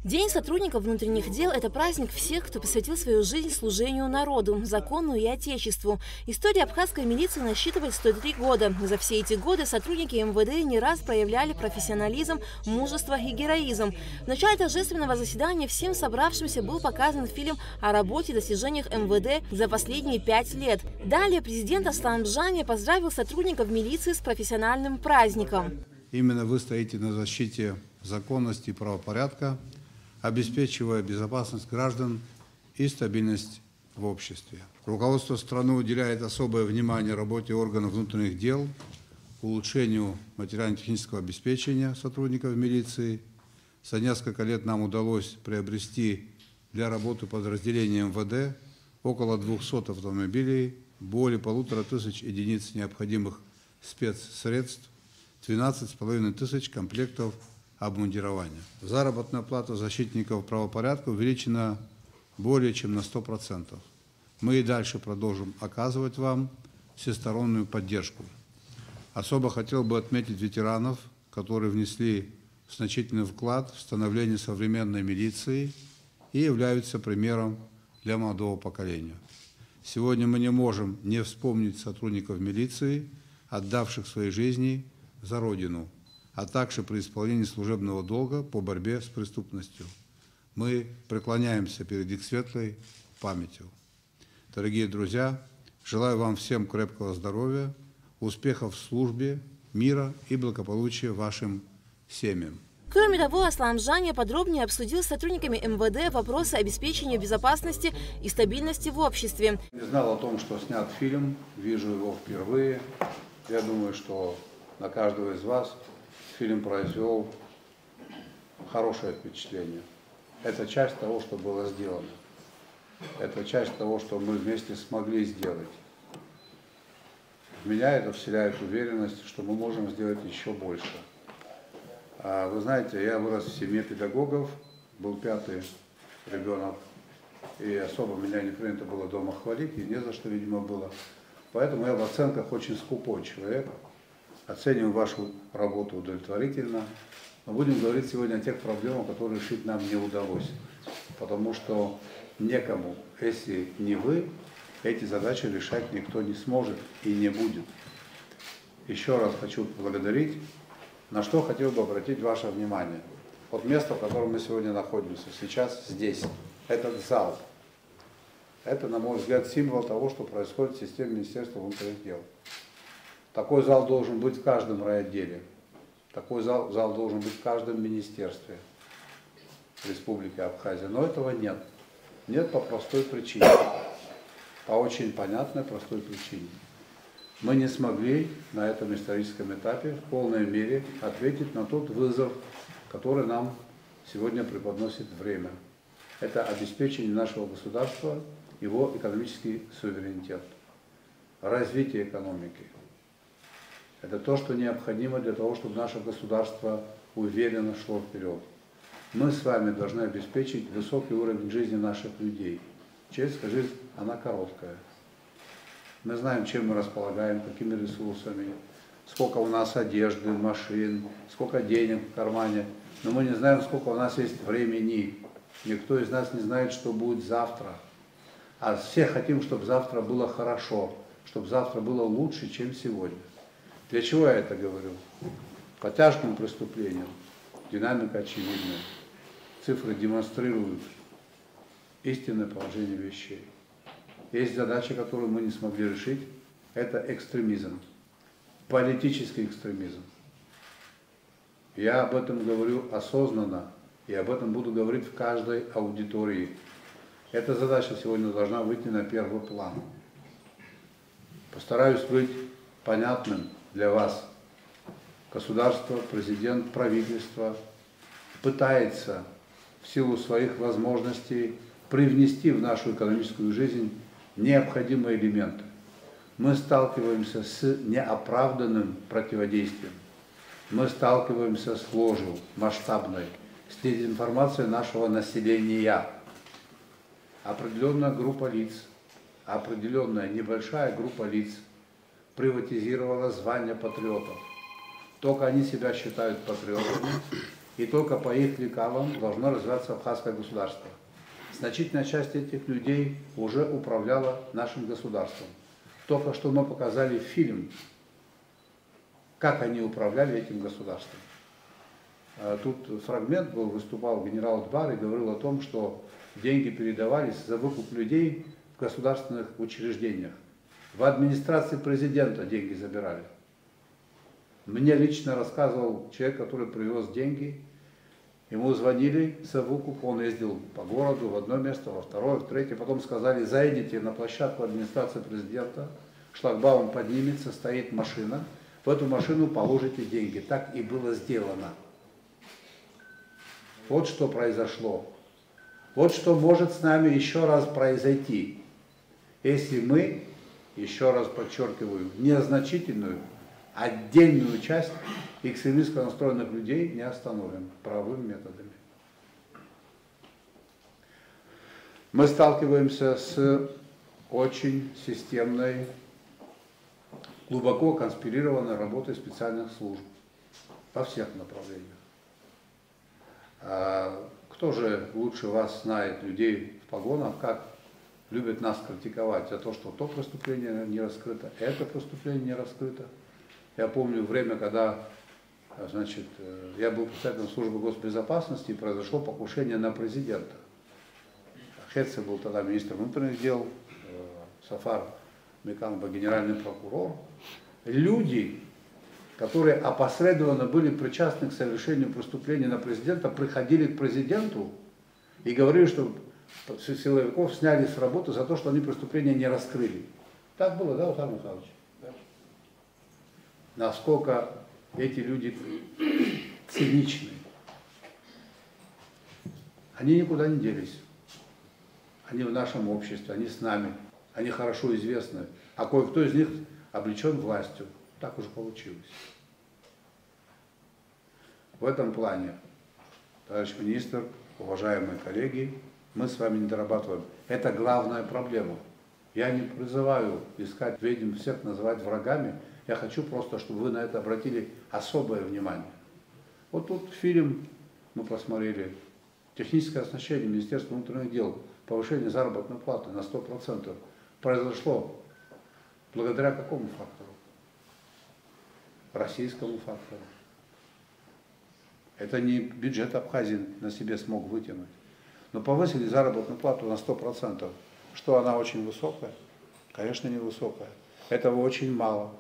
День сотрудников внутренних дел – это праздник всех, кто посвятил свою жизнь служению народу, закону и отечеству. История абхазской милиции насчитывает 103 года. За все эти годы сотрудники МВД не раз проявляли профессионализм, мужество и героизм. В начале торжественного заседания всем собравшимся был показан фильм о работе и достижениях МВД за последние 5 лет. Далее президент Аслан Бжани поздравил сотрудников милиции с профессиональным праздником. Именно вы стоите на защите законности и правопорядка, обеспечивая безопасность граждан и стабильность в обществе. Руководство страны уделяет особое внимание работе органов внутренних дел, улучшению материально-технического обеспечения сотрудников милиции. За несколько лет нам удалось приобрести для работы подразделения МВД около 200 автомобилей, более 1500 единиц необходимых спецсредств, 12,5 тысяч комплектов обмундирования. Заработная плата защитников правопорядка увеличена более чем на 100%. Мы и дальше продолжим оказывать вам всестороннюю поддержку. Особо хотел бы отметить ветеранов, которые внесли значительный вклад в становление современной милиции и являются примером для молодого поколения. Сегодня мы не можем не вспомнить сотрудников милиции, отдавших свои жизни за Родину, а также при исполнении служебного долга по борьбе с преступностью. Мы преклоняемся перед их светлой памятью. Дорогие друзья, желаю вам всем крепкого здоровья, успехов в службе, мира и благополучия вашим семьям. Кроме того, Аслан Бжани подробнее обсудил с сотрудниками МВД вопросы обеспечения безопасности и стабильности в обществе. Я знал о том, что снят фильм, вижу его впервые. Я думаю, что на каждого из вас фильм произвел хорошее впечатление. Это часть того, что было сделано. Это часть того, что мы вместе смогли сделать. В меня это вселяет уверенность, что мы можем сделать еще больше. Вы знаете, я вырос в семье педагогов, был 5-й ребенок, и особо меня не принято было дома хвалить, и не за что, видимо, было. Поэтому я в оценках очень скупой человек. Оцениваем вашу работу удовлетворительно. Но будем говорить сегодня о тех проблемах, которые решить нам не удалось. Потому что некому, если не вы, эти задачи решать никто не сможет и не будет. Еще раз хочу поблагодарить. На что хотел бы обратить ваше внимание. Вот место, в котором мы сегодня находимся, сейчас здесь, этот зал. Это, на мой взгляд, символ того, что происходит в системе Министерства внутренних дел. Такой зал должен быть в каждом райотделе. Такой зал должен быть в каждом министерстве Республики Абхазия. Но этого нет. Нет по простой причине. По очень понятной простой причине. Мы не смогли на этом историческом этапе в полной мере ответить на тот вызов, который нам сегодня преподносит время. Это обеспечение нашего государства, его экономический суверенитет, развитие экономики. Это то, что необходимо для того, чтобы наше государство уверенно шло вперед. Мы с вами должны обеспечить высокий уровень жизни наших людей. Человеческая жизнь, она короткая. Мы знаем, чем мы располагаем, какими ресурсами, сколько у нас одежды, машин, сколько денег в кармане. Но мы не знаем, сколько у нас есть времени. Никто из нас не знает, что будет завтра. А все хотим, чтобы завтра было хорошо, чтобы завтра было лучше, чем сегодня. Для чего я это говорю? По тяжким преступлениям динамика очевидная. Цифры демонстрируют истинное положение вещей. Есть задача, которую мы не смогли решить. Это экстремизм. Политический экстремизм. Я об этом говорю осознанно. И об этом буду говорить в каждой аудитории. Эта задача сегодня должна выйти на первый план. Постараюсь быть понятным для вас. Государство, президент, правительство пытается в силу своих возможностей привнести в нашу экономическую жизнь необходимые элементы. Мы сталкиваемся с неоправданным противодействием. Мы сталкиваемся с ложью масштабной, с дезинформацией нашего населения. Определенная группа лиц, определенная небольшая группа лиц приватизировала звание патриотов. Только они себя считают патриотами, и только по их лекалам должно развиваться абхазское государство. Значительная часть этих людей уже управляла нашим государством. Только что мы показали фильм, как они управляли этим государством. Тут фрагмент был, выступал генерал Дбар и говорил о том, что деньги передавались за выкуп людей в государственных учреждениях. В администрации президента деньги забирали. Мне лично рассказывал человек, который привез деньги. Ему звонили за выкуп, он ездил по городу в одно место, во второе, в третье. Потом сказали, заедете на площадку администрации президента, шлагбаум поднимется, стоит машина. В эту машину положите деньги. Так и было сделано. Вот что произошло. Вот что может с нами еще раз произойти, если мы, еще раз подчеркиваю, незначительную, отдельную часть экстремистско настроенных людей не остановим правовыми методами. Мы сталкиваемся с очень системной, глубоко конспирированной работой специальных служб во всех направлениях. Кто же лучше вас знает, людей в погонах, как любят нас критиковать за то, что то преступление не раскрыто, это преступление не раскрыто. Я помню время, когда, значит, я был председателем службы госбезопасности, и произошло покушение на президента. Хетце был тогда министр внутренних дел, Сафар Меканба генеральный прокурор. Люди, которые опосредованно были причастны к совершению преступления на президента, приходили к президенту и говорили, что силовиков сняли с работы за то, что они преступления не раскрыли. Так было, да, Александр Михайлович? Да. Насколько эти люди циничны. Они никуда не делись. Они в нашем обществе, они с нами, они хорошо известны. А кое-кто из них облечен властью. Так уже получилось. В этом плане, товарищ министр, уважаемые коллеги, мы с вами не дорабатываем. Это главная проблема. Я не призываю искать ведьм, всех называть врагами. Я хочу просто, чтобы вы на это обратили особое внимание. Вот тут фильм мы посмотрели. Техническое оснащение Министерства внутренних дел, повышение заработной платы на 100% произошло благодаря какому фактору? Российскому фактору. Это не бюджет Абхазии на себе смог вытянуть. Но повысили заработную плату на 100%. Что она очень высокая? Конечно, не высокая. Этого очень мало.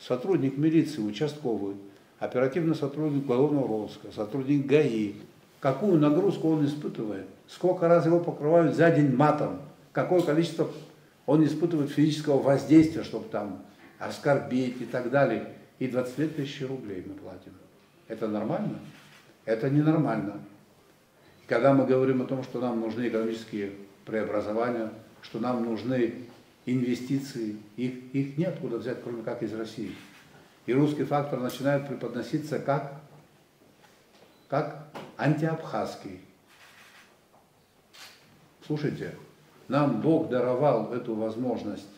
Сотрудник милиции, участковый, оперативный сотрудник уголовного розыска, сотрудник ГАИ. Какую нагрузку он испытывает? Сколько раз его покрывают за день матом? Какое количество он испытывает физического воздействия, чтобы там оскорбить и так далее. И 22 тысячи рублей мы платим. Это нормально? Это ненормально. Когда мы говорим о том, что нам нужны экономические преобразования, что нам нужны инвестиции, их неоткуда взять, кроме как из России. И русский фактор начинает преподноситься как антиабхазский. Слушайте, нам Бог даровал эту возможность.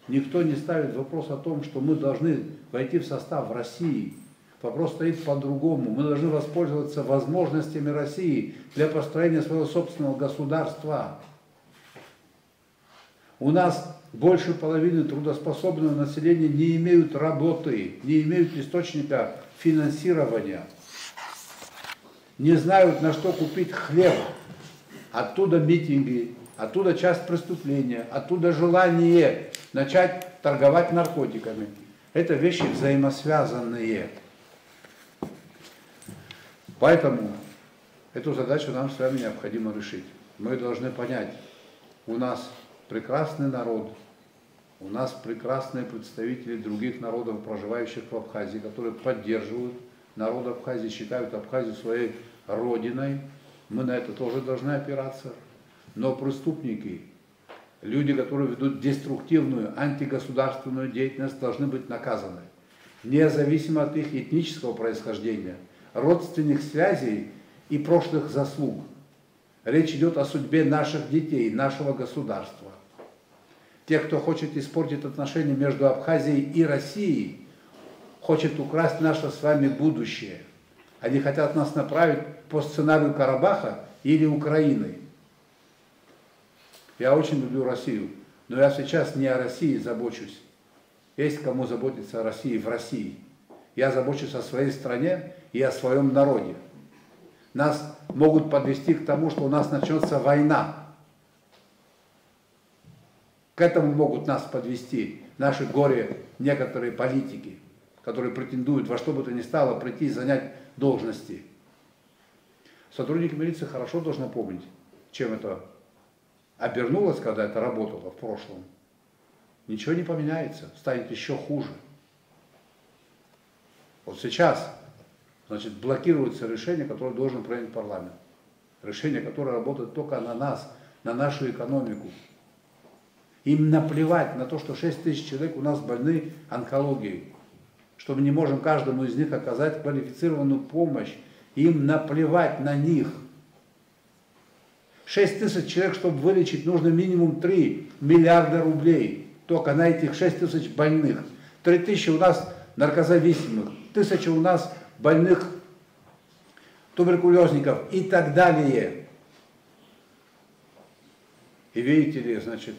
Никто не ставит вопрос о том, что мы должны войти в состав России. Вопрос стоит по-другому. Мы должны воспользоваться возможностями России для построения своего собственного государства. У нас больше половины трудоспособного населения не имеют работы, не имеют источника финансирования, не знают, на что купить хлеб. Оттуда митинги, оттуда часть преступления, оттуда желание начать торговать наркотиками. Это вещи взаимосвязанные. Поэтому эту задачу нам с вами необходимо решить. Мы должны понять, у нас прекрасный народ, у нас прекрасные представители других народов, проживающих в Абхазии, которые поддерживают народ Абхазии, считают Абхазию своей родиной. Мы на это тоже должны опираться. Но преступники, люди, которые ведут деструктивную, антигосударственную деятельность, должны быть наказаны. Независимо от их этнического происхождения, родственных связей и прошлых заслуг. Речь идет о судьбе наших детей, нашего государства. Те, кто хочет испортить отношения между Абхазией и Россией, хочет украсть наше с вами будущее. Они хотят нас направить по сценарию Карабаха или Украины. Я очень люблю Россию, но я сейчас не о России забочусь. Есть кому заботиться о России в России. Я забочусь о своей стране и о своем народе. Нас могут подвести к тому, что у нас начнется война. К этому могут нас подвести наши горе некоторые политики, которые претендуют во что бы то ни стало прийти и занять должности. Сотрудники милиции хорошо должны помнить, чем это обернулось, когда это работало в прошлом. Ничего не поменяется, станет еще хуже. Вот сейчас, значит, блокируется решение, которое должен принять парламент. Решение, которое работает только на нас, на нашу экономику. Им наплевать на то, что 6 тысяч человек у нас больны онкологией, что мы не можем каждому из них оказать квалифицированную помощь. Им наплевать на них. 6 тысяч человек, чтобы вылечить, нужно минимум 3 миллиарда рублей. Только на этих 6 тысяч больных. 3 тысячи у нас наркозависимых, 1000 у нас больных туберкулезников и так далее. И видите ли, значит,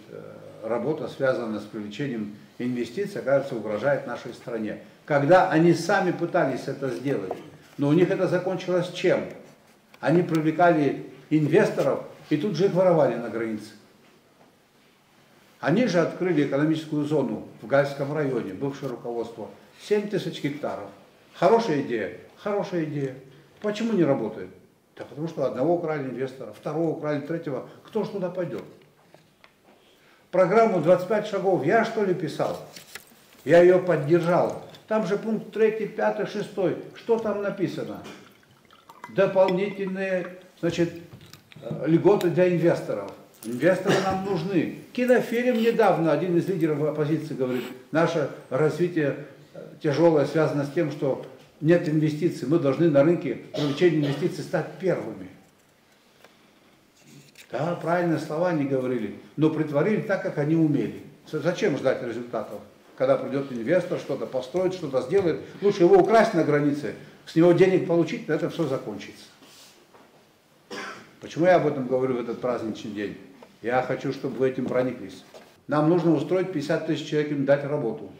работа, связанная с привлечением инвестиций, оказывается, угрожает нашей стране. Когда они сами пытались это сделать, но у них это закончилось чем? Они привлекали инвесторов и тут же их воровали на границе. Они же открыли экономическую зону в Гальском районе, бывшее руководство, 7 тысяч гектаров. Хорошая идея, хорошая идея. Почему не работает? Да потому что одного украли инвестора, второго украли, третьего. Кто же туда пойдет? Программу 25 шагов я что ли писал? Я ее поддержал. Там же пункт 3, 5, 6. Что там написано? Дополнительные, значит, льготы для инвесторов. Инвесторы нам нужны. Кинофильм недавно, один из лидеров оппозиции говорит, наше развитие тяжелое связано с тем, что нет инвестиций. Мы должны на рынке привлечения инвестиций стать первыми. Да, правильные слова они говорили, но притворили так, как они умели. Зачем ждать результатов? Когда придет инвестор, что-то построит, что-то сделает, лучше его украсть на границе, с него денег получить, на этом все закончится. Почему я об этом говорю в этот праздничный день? Я хочу, чтобы вы этим прониклись. Нам нужно устроить 50 тысяч человек, им дать работу.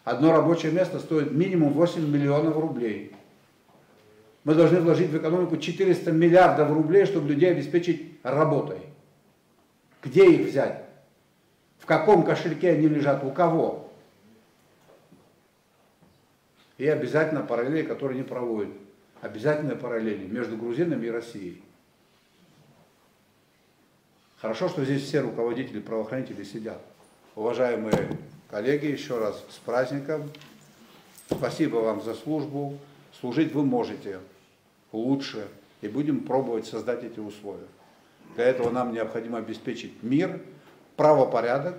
Одно рабочее место стоит минимум 8 миллионов рублей. Мы должны вложить в экономику 400 миллиардов рублей, чтобы людей обеспечить работой. Где их взять? В каком кошельке они лежат? У кого? И обязательно параллели, которые не проводят. Обязательно параллели между грузинами и Россией. Хорошо, что здесь все руководители, правоохранители сидят. Уважаемые коллеги, еще раз с праздником. Спасибо вам за службу. Служить вы можете лучше. И будем пробовать создать эти условия. Для этого нам необходимо обеспечить мир, правопорядок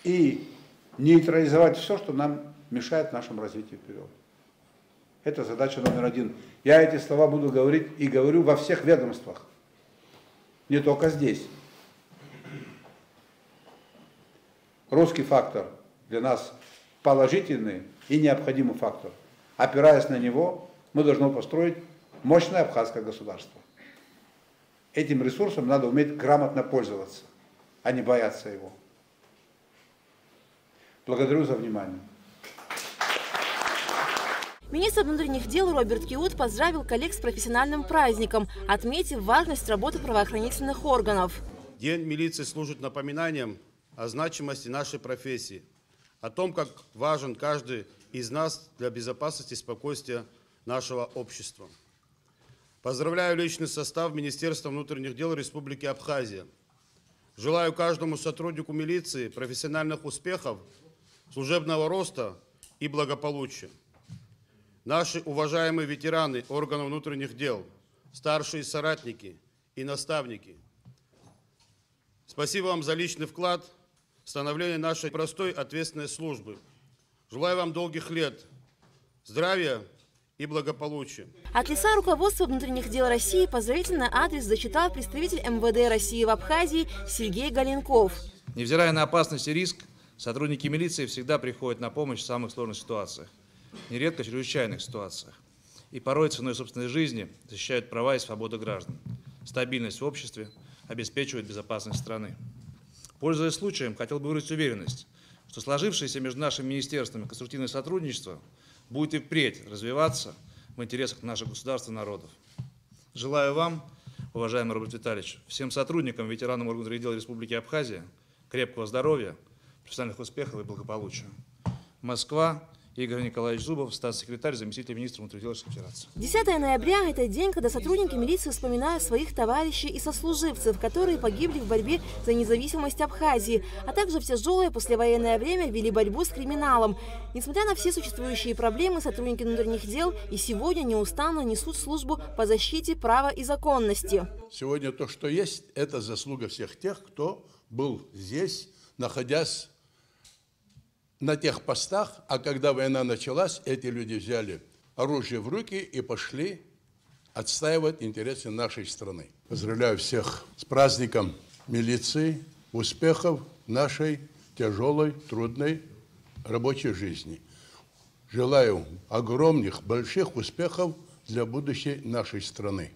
и нейтрализовать все, что нам мешает нашему развитию вперед. Это задача номер 1. Я эти слова буду говорить и говорю во всех ведомствах. Не только здесь. Русский фактор для нас положительный и необходимый фактор. Опираясь на него, мы должны построить мощное абхазское государство. Этим ресурсом надо уметь грамотно пользоваться, а не бояться его. Благодарю за внимание. Министр внутренних дел Роберт Киут поздравил коллег с профессиональным праздником, отметив важность работы правоохранительных органов. День милиции служит напоминанием о значимости нашей профессии, о том, как важен каждый из нас для безопасности и спокойствия нашего общества. Поздравляю личный состав Министерства внутренних дел Республики Абхазия. Желаю каждому сотруднику милиции профессиональных успехов, служебного роста и благополучия. Наши уважаемые ветераны органов внутренних дел, старшие соратники и наставники, спасибо вам за личный вклад в становление нашей простой ответственной службы. Желаю вам долгих лет, здравия и благополучия. От лица руководства внутренних дел России поздравительный адрес зачитал представитель МВД России в Абхазии Сергей Галенков. Невзирая на опасность и риск, сотрудники милиции всегда приходят на помощь в самых сложных ситуациях, нередко в чрезвычайных ситуациях. и порой ценой собственной жизни защищают права и свободы граждан, стабильность в обществе, обеспечивают безопасность страны. Пользуясь случаем, хотел бы выразить уверенность, что сложившееся между нашими министерствами конструктивное сотрудничество будет и впредь развиваться в интересах наших государств и народов. Желаю вам, уважаемый Роберт Витальевич, всем сотрудникам, ветеранам органов дел Республики Абхазия крепкого здоровья, профессиональных успехов и благополучия. Москва. Игорь Николаевич Зубов, статс-секретарь, заместитель министра внутренних дел Российской Федерации. 10 ноября – это день, когда сотрудники милиции вспоминают своих товарищей и сослуживцев, которые погибли в борьбе за независимость Абхазии, а также в тяжелое послевоенное время вели борьбу с криминалом. Несмотря на все существующие проблемы, сотрудники внутренних дел и сегодня неустанно несут службу по защите права и законности. Сегодня то, что есть, это заслуга всех тех, кто был здесь, находясь на тех постах, а когда война началась, эти люди взяли оружие в руки и пошли отстаивать интересы нашей страны. Поздравляю всех с праздником милиции, успехов нашей тяжелой, трудной рабочей жизни. Желаю огромных, больших успехов для будущей нашей страны.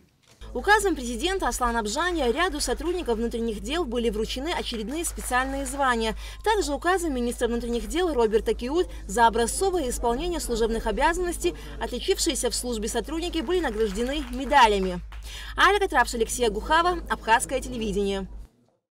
Указом президента Аслана Абжани ряду сотрудников внутренних дел были вручены очередные специальные звания. Также указом министра внутренних дел Роберта Киут за образцовое исполнение служебных обязанностей отличившиеся в службе сотрудники были награждены медалями. Алексия Гухава, Абхазское телевидение.